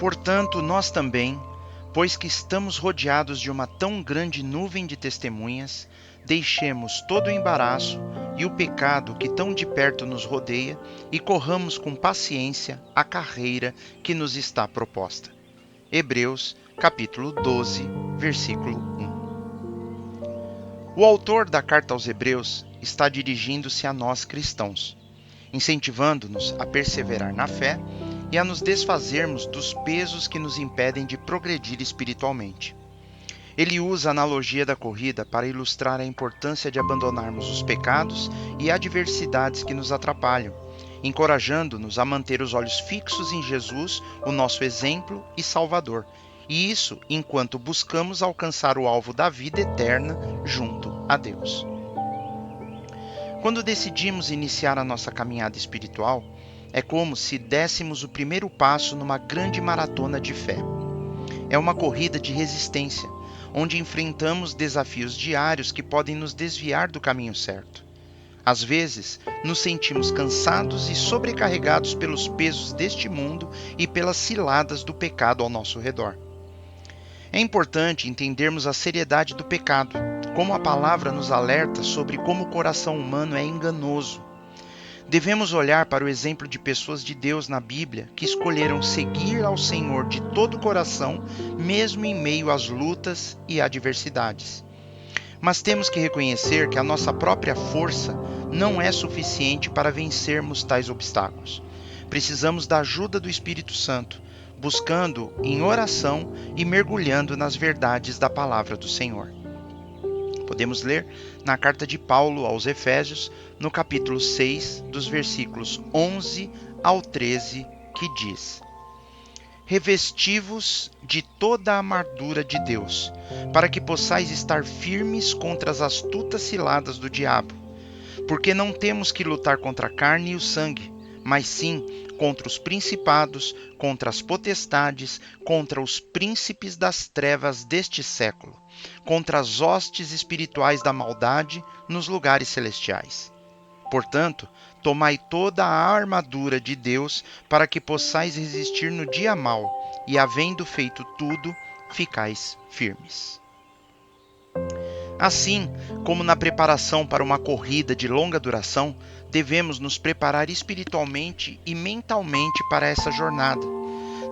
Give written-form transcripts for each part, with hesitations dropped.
Portanto, nós também, pois que estamos rodeados de uma tão grande nuvem de testemunhas, deixemos todo o embaraço e o pecado que tão de perto nos rodeia e corramos com paciência a carreira que nos está proposta. Hebreus, capítulo 12, versículo 1. O autor da carta aos Hebreus está dirigindo-se a nós cristãos, incentivando-nos a perseverar na fé e a nos desfazermos dos pesos que nos impedem de progredir espiritualmente. Ele usa a analogia da corrida para ilustrar a importância de abandonarmos os pecados e adversidades que nos atrapalham, encorajando-nos a manter os olhos fixos em Jesus, o nosso exemplo e Salvador, e isso enquanto buscamos alcançar o alvo da vida eterna junto a Deus. Quando decidimos iniciar a nossa caminhada espiritual, é como se dessemos o primeiro passo numa grande maratona de fé. É uma corrida de resistência, onde enfrentamos desafios diários que podem nos desviar do caminho certo. Às vezes, nos sentimos cansados e sobrecarregados pelos pesos deste mundo e pelas ciladas do pecado ao nosso redor. É importante entendermos a seriedade do pecado, como a palavra nos alerta sobre como o coração humano é enganoso. Devemos olhar para o exemplo de pessoas de Deus na Bíblia que escolheram seguir ao Senhor de todo o coração, mesmo em meio às lutas e adversidades. Mas temos que reconhecer que a nossa própria força não é suficiente para vencermos tais obstáculos. Precisamos da ajuda do Espírito Santo, buscando em oração e mergulhando nas verdades da palavra do Senhor. Podemos ler na carta de Paulo aos Efésios, no capítulo 6, dos versículos 11 ao 13, que diz: Revesti-vos de toda a armadura de Deus, para que possais estar firmes contra as astutas ciladas do diabo. Porque não temos que lutar contra a carne e o sangue, mas sim contra os principados, contra as potestades, contra os príncipes das trevas deste século, contra as hostes espirituais da maldade nos lugares celestiais. Portanto, tomai toda a armadura de Deus para que possais resistir no dia mau, e havendo feito tudo, ficais firmes. Assim como na preparação para uma corrida de longa duração, devemos nos preparar espiritualmente e mentalmente para essa jornada.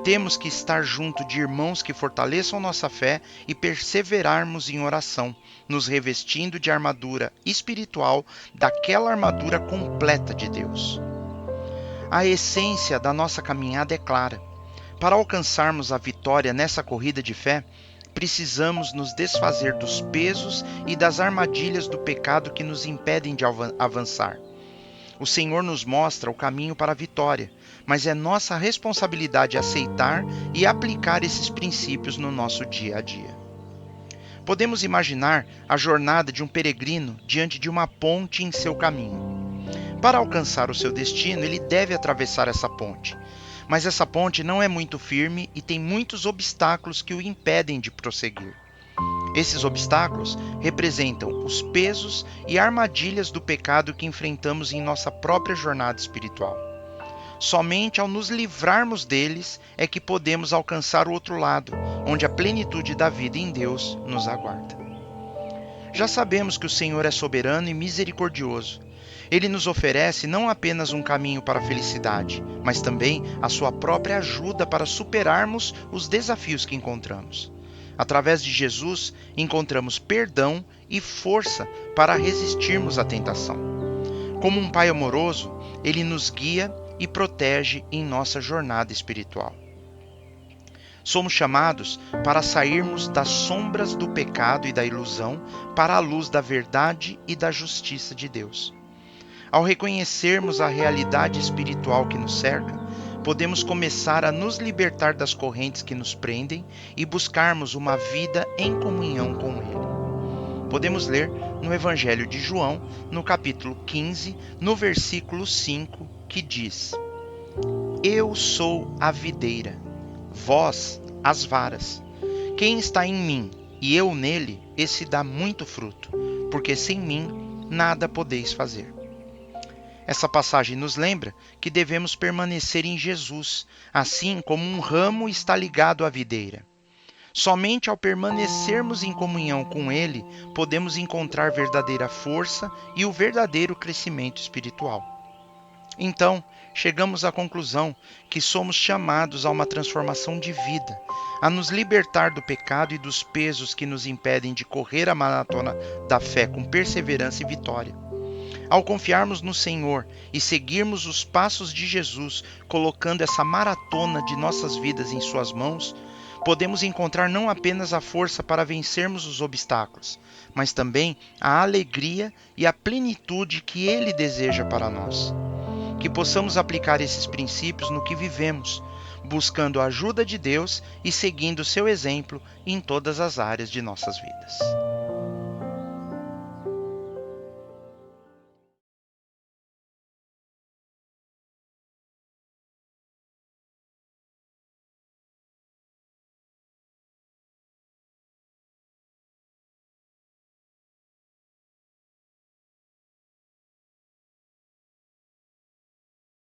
Temos que estar junto de irmãos que fortaleçam nossa fé e perseverarmos em oração, nos revestindo de armadura espiritual, daquela armadura completa de Deus. A essência da nossa caminhada é clara. Para alcançarmos a vitória nessa corrida de fé, precisamos nos desfazer dos pesos e das armadilhas do pecado que nos impedem de avançar. O Senhor nos mostra o caminho para a vitória, mas é nossa responsabilidade aceitar e aplicar esses princípios no nosso dia a dia. Podemos imaginar a jornada de um peregrino diante de uma ponte em seu caminho. Para alcançar o seu destino, ele deve atravessar essa ponte. Mas essa ponte não é muito firme e tem muitos obstáculos que o impedem de prosseguir. Esses obstáculos representam os pesos e armadilhas do pecado que enfrentamos em nossa própria jornada espiritual. Somente ao nos livrarmos deles é que podemos alcançar o outro lado, onde a plenitude da vida em Deus nos aguarda. Já sabemos que o Senhor é soberano e misericordioso. Ele nos oferece não apenas um caminho para a felicidade, mas também a sua própria ajuda para superarmos os desafios que encontramos. Através de Jesus, encontramos perdão e força para resistirmos à tentação. Como um Pai amoroso, Ele nos guia e protege em nossa jornada espiritual. Somos chamados para sairmos das sombras do pecado e da ilusão para a luz da verdade e da justiça de Deus. Ao reconhecermos a realidade espiritual que nos cerca, podemos começar a nos libertar das correntes que nos prendem e buscarmos uma vida em comunhão com Ele. Podemos ler no Evangelho de João, no capítulo 15, no versículo 5, que diz: Eu sou a videira, vós as varas. Quem está em mim e eu nele, esse dá muito fruto, porque sem mim nada podeis fazer. Essa passagem nos lembra que devemos permanecer em Jesus, assim como um ramo está ligado à videira. Somente ao permanecermos em comunhão com Ele, podemos encontrar verdadeira força e o verdadeiro crescimento espiritual. Então, chegamos à conclusão que somos chamados a uma transformação de vida, a nos libertar do pecado e dos pesos que nos impedem de correr a maratona da fé com perseverança e vitória. Ao confiarmos no Senhor e seguirmos os passos de Jesus, colocando essa maratona de nossas vidas em Suas mãos, podemos encontrar não apenas a força para vencermos os obstáculos, mas também a alegria e a plenitude que Ele deseja para nós. Que possamos aplicar esses princípios no que vivemos, buscando a ajuda de Deus e seguindo seu exemplo em todas as áreas de nossas vidas.